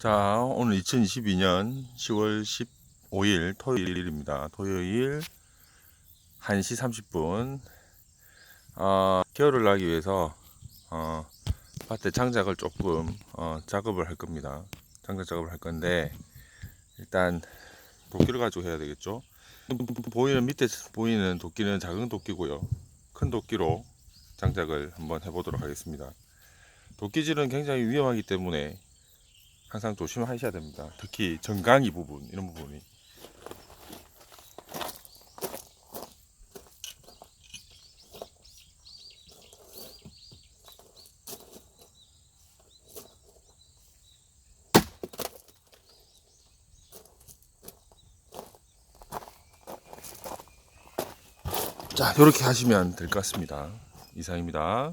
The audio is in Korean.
자, 오늘 2022년 10월 15일 토요일입니다. 토요일 1시 30분. 개울을 나기 위해서 밭에 장작을 조금 작업을 할 겁니다. 장작 작업을 할 건데, 일단 도끼를 가지고 해야 되겠죠. 밑에 보이는 도끼는 작은 도끼고요. 큰 도끼로 장작을 한번 해보도록 하겠습니다. 도끼질은 굉장히 위험하기 때문에 항상 조심하셔야 됩니다. 특히 정강이 부분, 이런 부분이. 자, 이렇게 하시면 될 것 같습니다. 이상입니다.